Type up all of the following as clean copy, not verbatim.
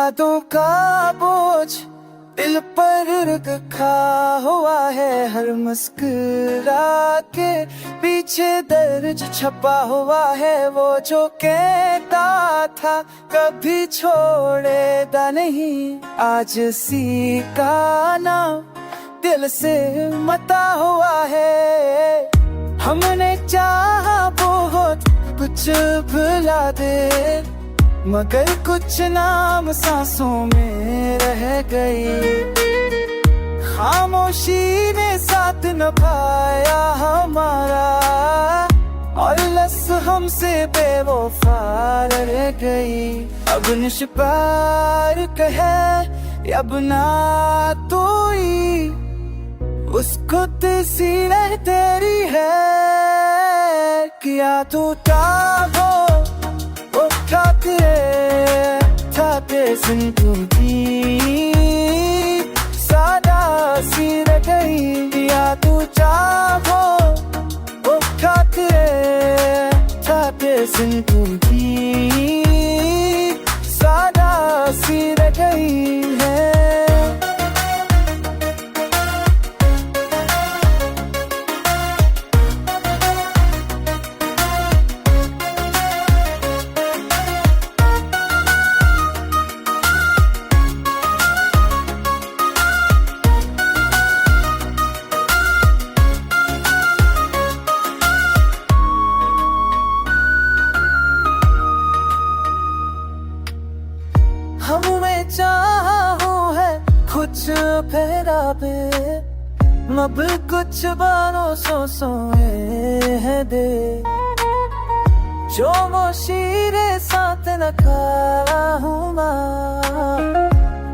यादों का बोझ दिल पर रखा हुआ है, हर मुस्कुरा के पीछे दर्द छपा हुआ है। वो जो कहता था कभी छोड़ेगा नहीं, आज सीखा ना दिल से मता हुआ है। हमने चाहा बहुत कुछ भुला दे, मगर कुछ नाम सांसों में रह गई। खामोशी ने साथ निभाया हमारा, और लस हमसे बेवफा रह गई। अब निष्पार कहे अब ना तोई, उसको तस्वीर तेरी है। किया टूटा वो उठाते ठाते जिंदगी सादा सी रह गई। या तू चाहो उठाते ठाते जिंदगी सादा सी रह गई है। हमें चाहू है कुछ फेरा पे, अब कुछ बारों सोए है दे। जो वो शीरे साथ न खा हूँ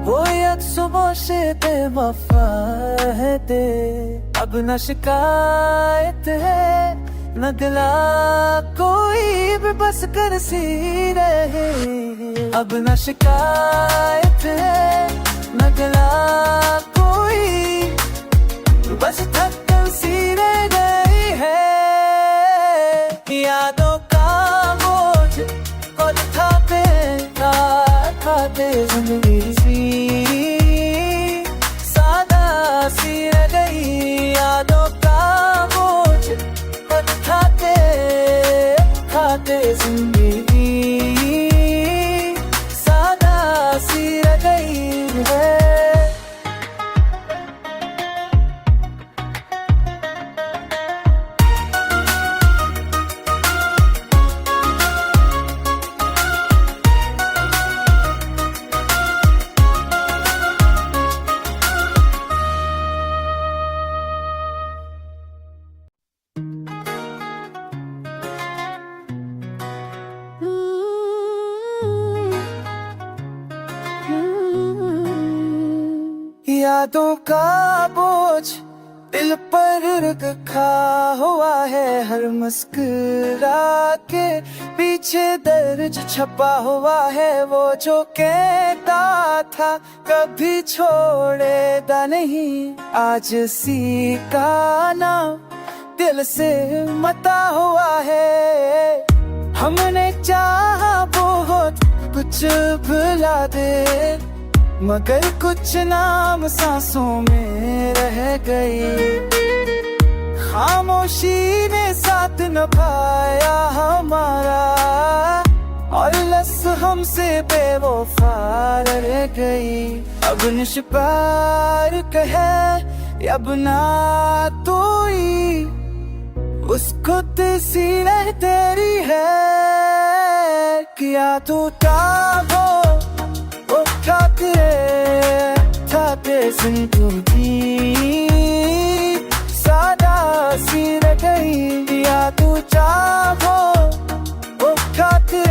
वो एक सुबह से बेवफा है दे। अब न शिकायत है न दिला कोई भी, बस कर सी रहे। अब न शिकायत है न दिला कोई, बस थक कर सी रह गई है। यादों का बोझ और उठाते खाते जिंदगी सी सादा सी रह गई। यादों का बोझ और उठाते खाते जिंदगी सादा सी रह गई है। यादों का बोझ दिल पर रखा हुआ है, हर मुस्कुरा के पीछे दर्द छपा हुआ है। वो जो कहता था कभी छोड़ेगा नहीं, आज सीखा ना दिल से मता हुआ है। हमने चाहा बहुत कुछ भुला दे, मगर कुछ नाम सांसों में रह गई। खामोशी ने साथ निभाया हमारा, और लस हमसे बेवफा रह गई। अब निष्पार कहे अब ना तोई, उसको तस्वीर तेरी है। किया टूटा वो उठाते ठाते जिंदगी सादा सी रह गई। या तू चाहो उठाते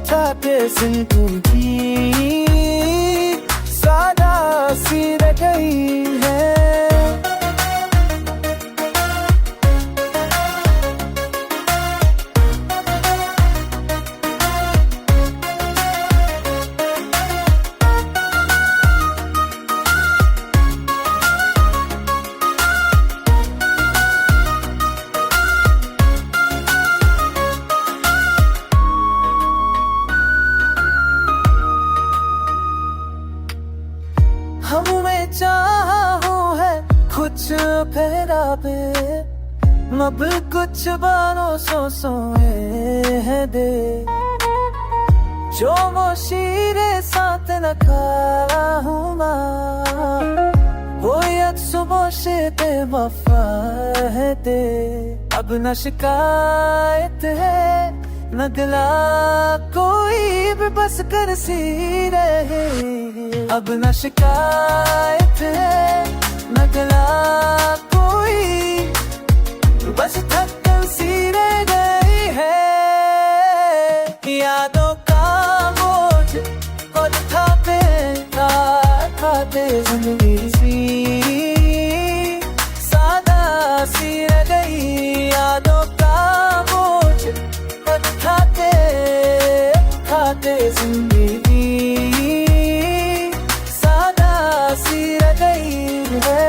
ठाते जिंदगी सादा सी रह गई है। फेरा पे अब कुछ बारों सोए है दे जो वो शीरे साथ न खा हूँ वो यद सुबह से बेवफा है दे अब न शिकायत है न दिला कोई भी बस कर सी रहे अब न शिकायत है न दिला कोई बस थक कर सी रह गई है यादों का बोझ खुद खाते खाते जिंदगी सी सादा सी रह गई यादों का बोझ खुद खाते खाते जिंदगी सादा सी रह गई है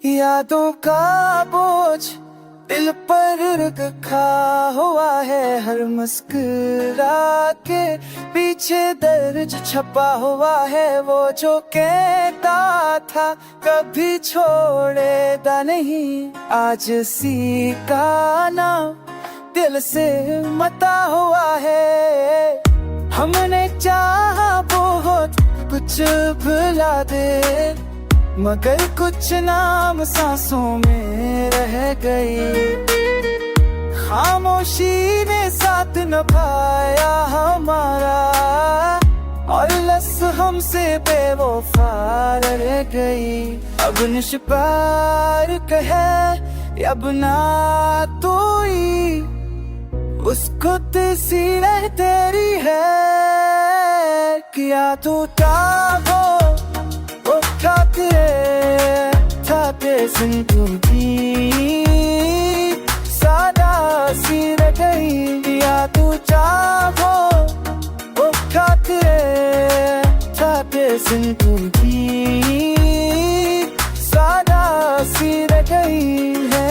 यादों का बोझ दिल पर रखा हुआ है हर मुस्कुरा के पीछे दर्द छपा हुआ है वो जो कहता था कभी छोड़ेगा नहीं आज सीखा ना दिल से मता हुआ है हमने चाहा बहुत कुछ भुला दे मगर कुछ नाम सांसों में रह गई खामोशी ने साथ निभाया हमारा और लस हमसे बेवफा रह गई अब निष्पार कहे अब ना तो उसको सी रह तेरी है किया तू टागो ठाते जिंदगी सादा सी रह गई या तू चाहो वो खाते जिंदगी सादा सी रह गई है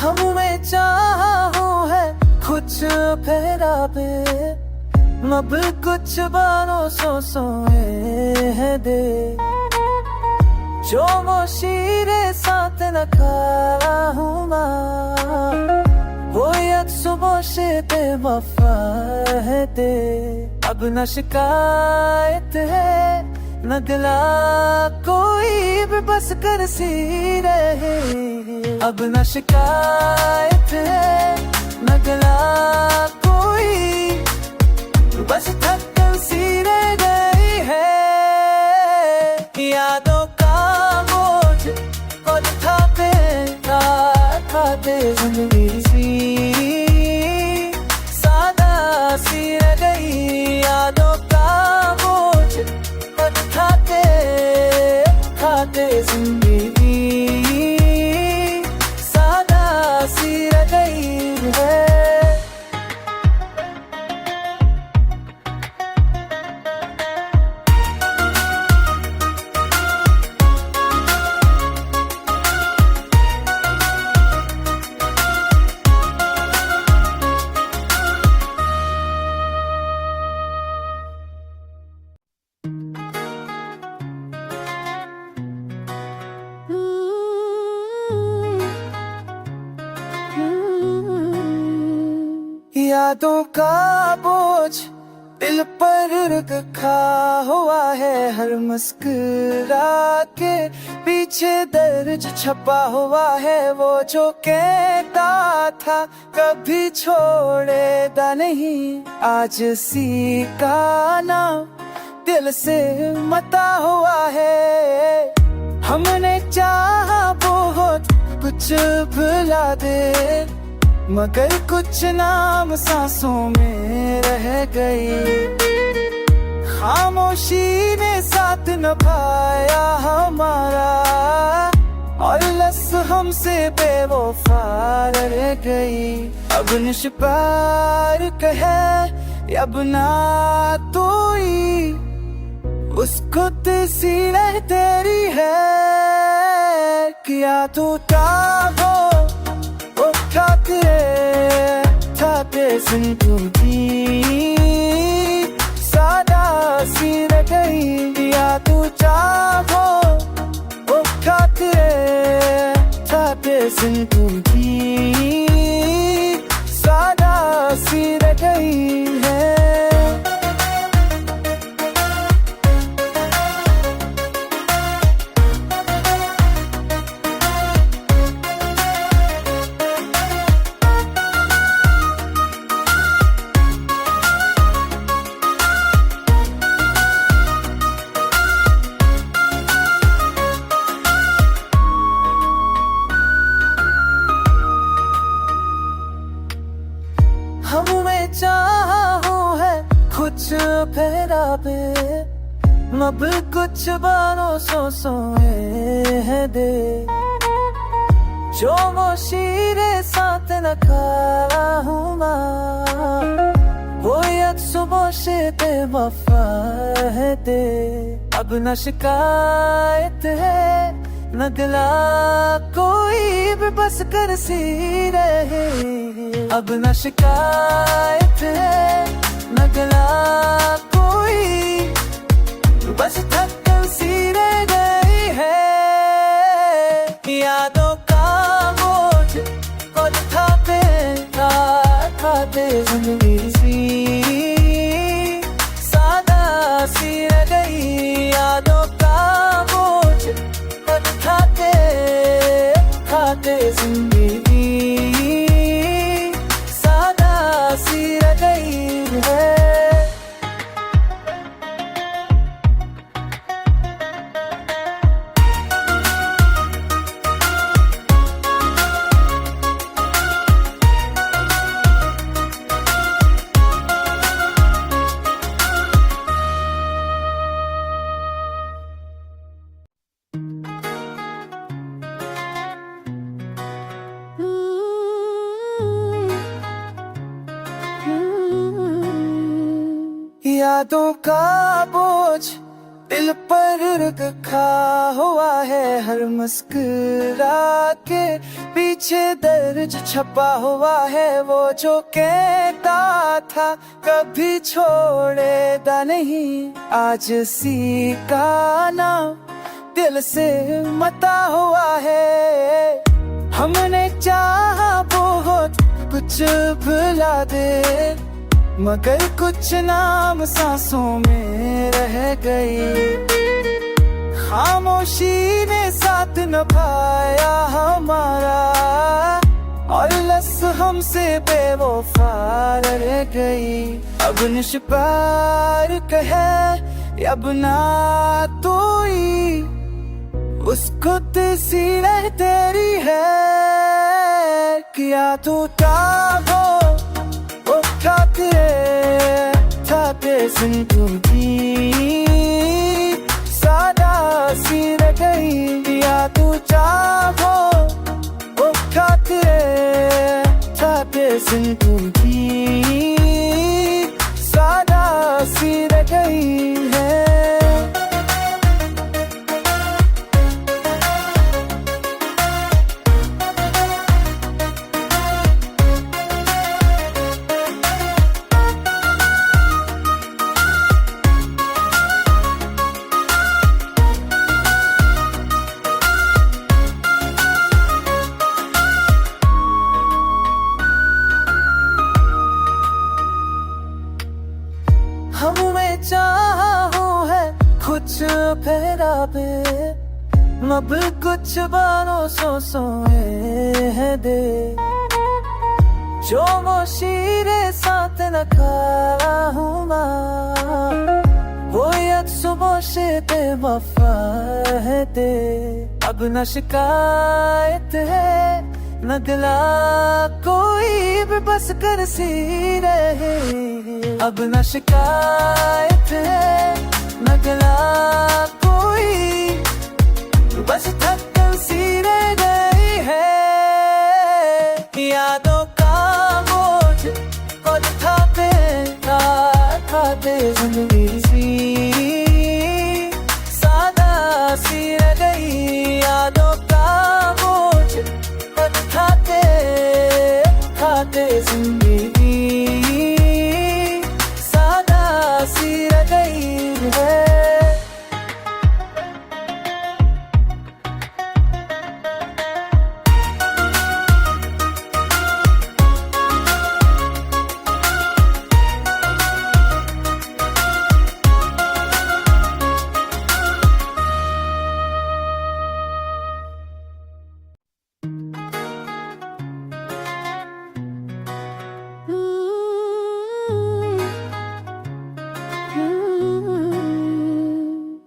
हमें चाहूँ है कुछ फेरा पे अब कुछ बारों सोए है दे जो वो शीरे साथ न खा हूँ वो यद सुबह से बेवफा है दे अब न शिकायत है न दिला कोई भी बस कर सी रहे अब न शिकायत है न दिला कोई बस थक कर सी रह गई है यादों का बोझ खुद खाते खाते जिंदगी सी सादा सी रह गई यादों का बोझ खुद खाते खाते जिंदगी सादा सी रह गई है यादों का बोझ दिल पर रखा हुआ है हर मुस्कुरा के पीछे दर्द छपा हुआ है वो जो कहता था कभी छोड़ेगा नहीं। आज सीखा ना दिल से मता हुआ है। हमने चाहा बहुत कुछ भुला दे मगर कुछ नाम सांसों में रह गई। खामोशी ने साथ निभाया हमारा और लस हमसे बेवफा रह गई। अब निष्पार कहे अब ना तू ही उसको सी रह तेरी है। किया तू टागो ठाके जिंदगी सादा सी रह गई। दिया तू चाहो ओ ठाके जिंदगी सादा सी रह गई है। हमें चाहू है कुछ फेरा पे अब कुछ बारों सोए है दे जो वो शीरे साथ न खा हूँ वो एक सुबह से बेवफा है दे। अब न शिकायत है न गिला कोई भी बस कर सी रहे। अब न शिकायत है न गिला कोई बस थक कर सी रह गई है। यादों का बोझ खुद खाते जिंदगी सी सादा सी रह गई। यादों का बोझ खुद खाते जिंदगी सादा सी रह गई है। यादों का बोझ दिल पर रखा हुआ है हर मुस्कुरा के पीछे दर्द छपा हुआ है वो जो कहता था कभी छोड़ेगा नहीं। आज सीखा ना दिल से मता हुआ है। हमने चाहा बहुत कुछ भुला दे मगर कुछ नाम सांसों में रह गई। खामोशी ने साथ निभाया हमारा और लस हमसे बेवफा रह गई। अब निष्पार कहे अब ना तू ही उसको सी रह तेरी है। किया तू टागो ठाके जिंदगी सादा सी रह गई। दिया तू चाहो ओ ठाके जिंदगी सादा सी रह गई है। फेरा पे अब कुछ बारों सो सोए है दे जो वो शीरे साथ न खा हूँ वो यद सुबह से बेवफा है दे अब न शिकायत है न गिला कोई भी बस कर सी रहे अब न शिकायत है न गिला कोई बस थकन सी रह गई है यादों का बोझ खुद खाते जिंदगी सी सादा सी रह गई यादों का बोझ खुद खाते जिंदगी सादा सी रह गई है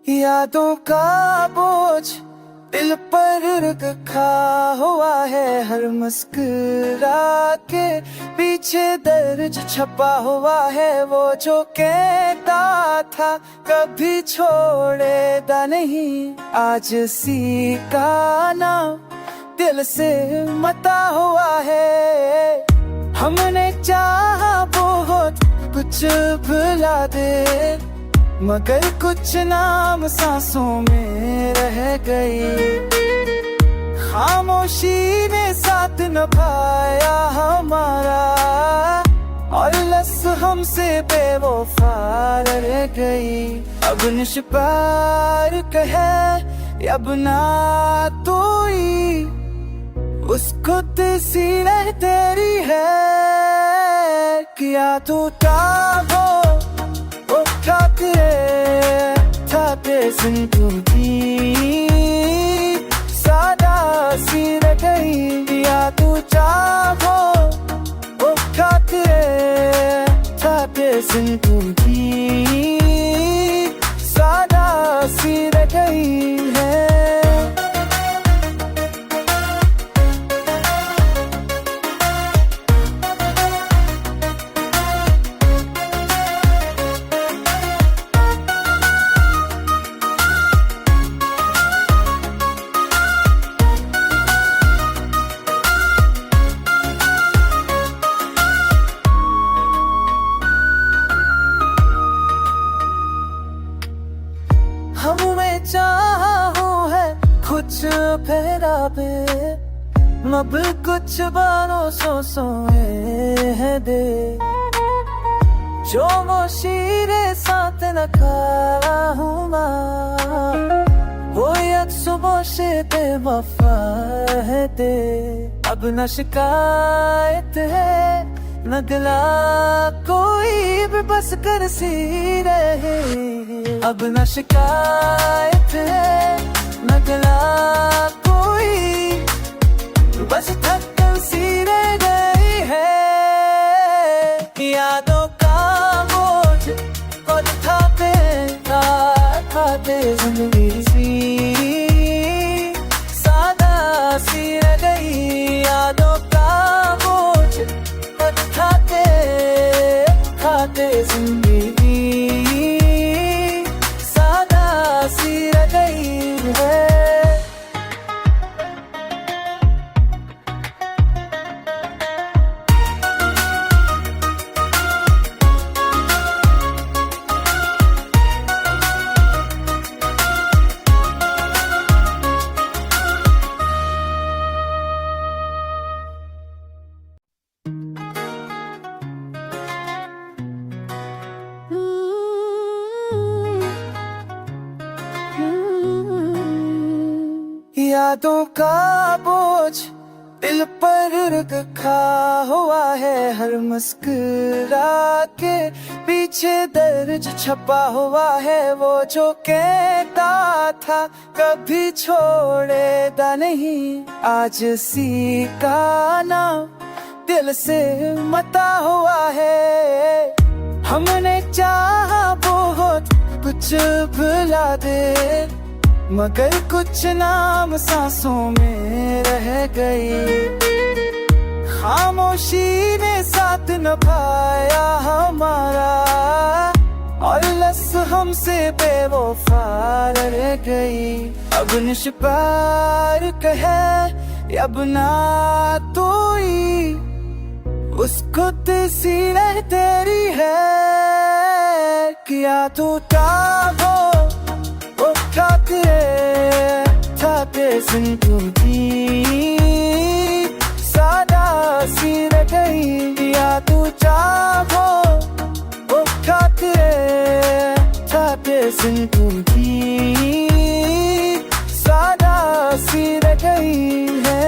यादों का बोझ दिल पर रखा हुआ है हर मुस्कुरा के पीछे दर्द छपा हुआ है वो जो कहता था कभी छोड़ेगा नहीं आज सीखा ना दिल से मता हुआ है हमने चाहा बहुत कुछ भुला दे मगर कुछ नाम सांसों में रह गई खामोशी ने साथ निभाया हमारा और लस हमसे बेवफा रह गई अब निष्पार कहे अब ना तो उसको सी रह तेरी है किया तू हो ठाते जिंदगी सादा सी रह गई या तू चाहो वो ठाते जिंदगी सादा सी रह गई है हमें चाहा है कुछ फेरा पे अब कुछ बारों सो सोए है दे जो वो शीरे साथ न खा हूँ वो यद सुबह से बेवफा है दे अब न शिकायत है न गिला कोई भी बस कर सी रहे अब न शिकायत है न गिला कोई बस थकन सी रह गई है यादों का बोझ खुद खाते जिंदगी सी सादा सी रह गई यादों का बोझ खुद खाते जिंदगी सादा सी रह गई है यादों का बोझ दिल दिल पर रखा हुआ है हर मुस्कुरा के पीछे दर्द छपा हुआ है वो जो कहता था कभी छोड़ेगा नहीं। आज सीखा ना दिल से मता हुआ है। हमने चाहा बहुत कुछ भुला दे मगर कुछ नाम सांसों में रह गई। खामोशी ने साथ निभाया हमारा और लस हमसे बेवफा रह गई। अब निष्पार कहे अब ना तो उसको सी रह तेरी है किया टूटा वो ठाकरे ठाके सुन टूटी सादा सी रह गई। किया टूटा वो ठाकरे ठाके सुन टूटी सादा सी रह गई है।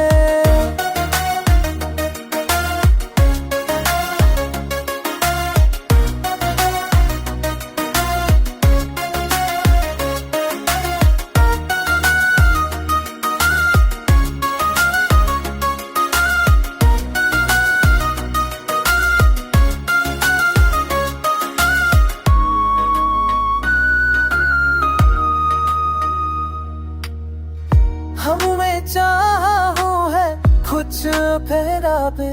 हमें चाहा है कुछ फेरा पे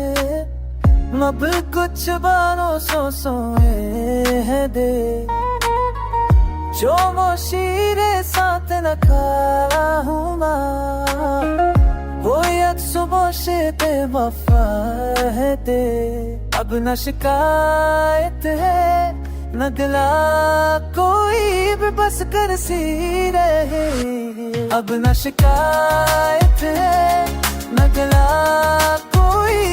अब कुछ बारों सोए है दे जो वो शीरे साथ न खा हूँ वो एक सुबह से बेवफा है दे। अब न शिकायत है न गिला कोई भी बस कर सी रहे। अब न शिकायत है न गिला कोई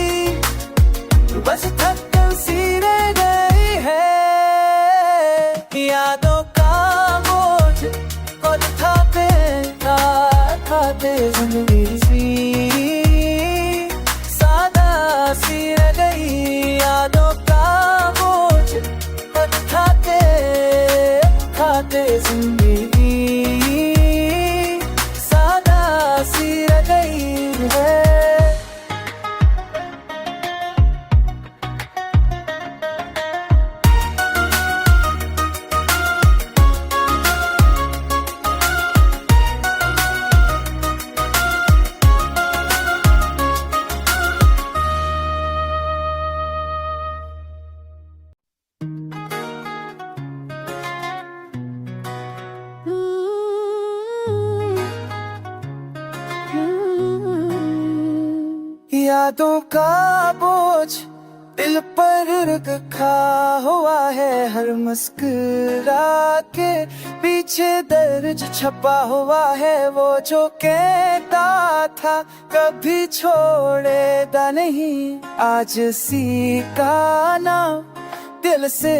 बस थक कर सी रह गई है। यादों का बोझ और खाते जिंदगी सी सादा सी रह गई। यादों का बोझ और खाते जिंदगी सादा सी रह गई है। यादों का बोझ दिल पर रखा हुआ है हर मुस्कुरा के पीछे दर्द छपा हुआ है वो जो कहता था कभी छोड़ेगा नहीं। आज सीखा ना दिल से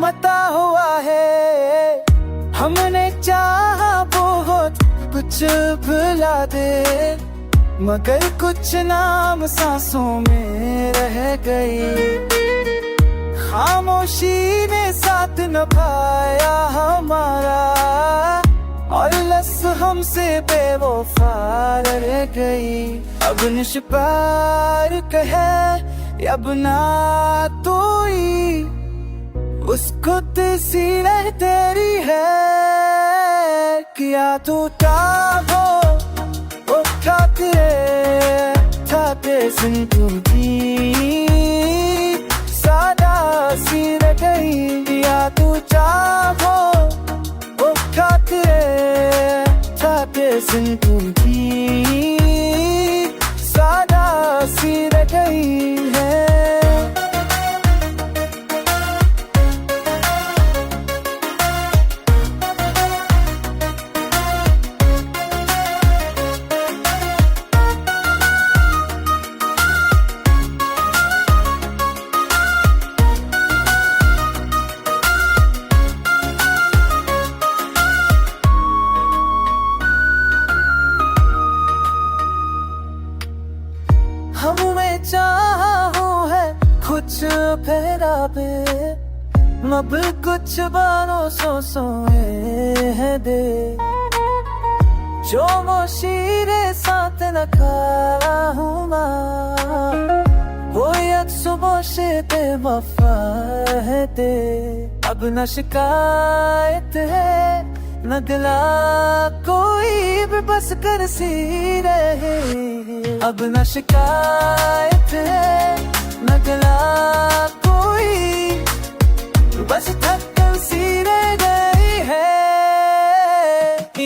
मता हुआ है। हमने चाहा बहुत कुछ भुला दे मगर कुछ नाम सांसों में रह गई। खामोशी ने साथ निभाया हमारा और लस हमसे बेवफा रह गई। अब निष्पार कहे अब ना तो उसको सी रह तेरी है किया टूटा वो ठाकरे ठाके सुन टूटी सादा सी रह गई। किया टूटा वो ठाकरे ठाके सुन टूटी सादा सी रह गई है। चाहा हूँ है कुछ फेरा पे अब कुछ बारों सोए है दे जो वो शीरे साथ न खा हूँ वो यद सुबह से बेवफा है दे अब न शिकायत है न दिला कोई भी बस कर सी रहे अब न शिकायत है न दिला कोई बस थकन सी रह गई है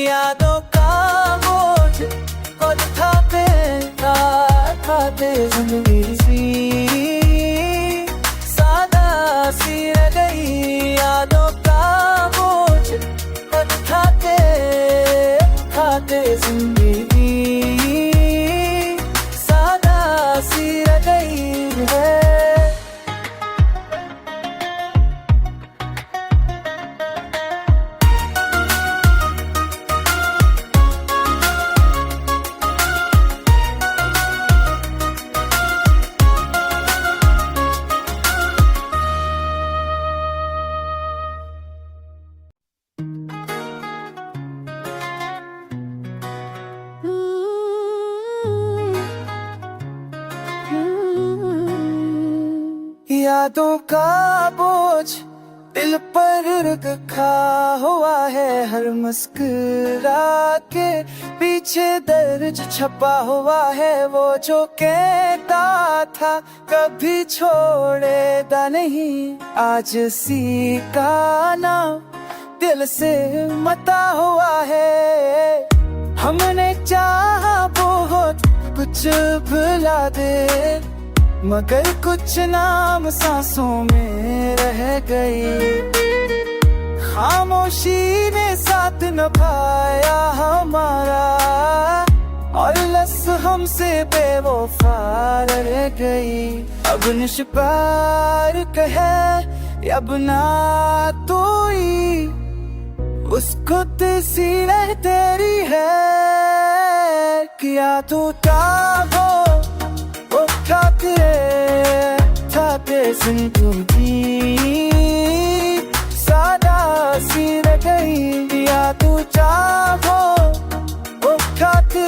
यादों का बोझ और खाते जिंदगी सी सादा सी रह गई यादों का बोझ और खाते जिंदगी सादा सी रह गई है यादों का बोझ दिल पर रखा हुआ है हर मुस्कुरा के पीछे दर्द छपा हुआ है वो जो कहता था कभी छोड़ेगा नहीं आज सीखा नाम दिल से मता हुआ है हमने चाहा बहुत कुछ भुला दे मगर कुछ नाम सांसों में रह गई खामोशी ने साथ निभाया हमारा और लस हमसे बेवफा रह गई अब निष्पार कहे अब ना तो उसको सी रह तेरी है किया तू वो खाते जिंदगी सादा सी रह गई या तू चाहो वो खाते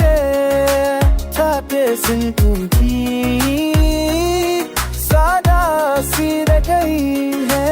जिंदगी सादा सी रह गई है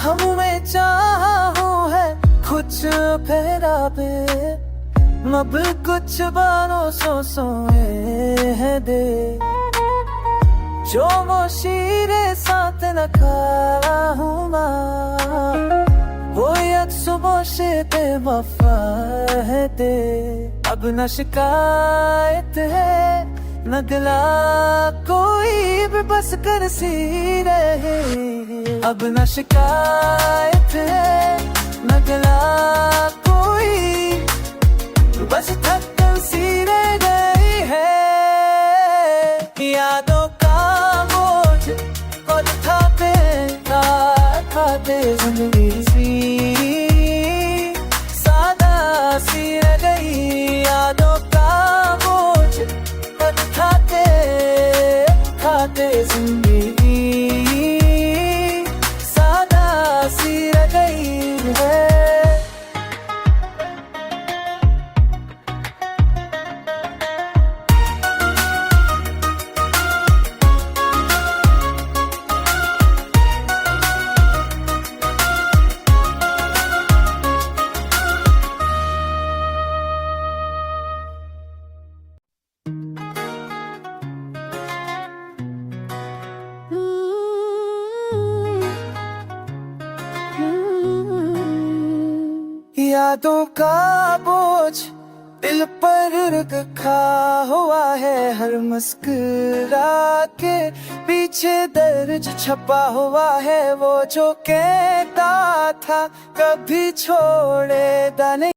हमें चाहा हूँ है कुछ फेरा पे अब कुछ बारों सोए है दे जो वो शीरे साथ न खा हूँ वो यद सुबह से बेवफा है दे अब न शिकायत है न दिला कोई भी बस कर सी रहे अब न शिकायत है न दिला कोई बस थकन सी रह गई है यादों का बोझ और खाते जिंदगी सी सादा सी रह गई यादों का बोझ और खाते जिंदगी सादा सी रह गई है यादों का बोझ दिल पर रखा हुआ है हर मुस्कुरा के पीछे दर्द छपा हुआ है वो जो कहता था कभी छोड़ेगा नहीं।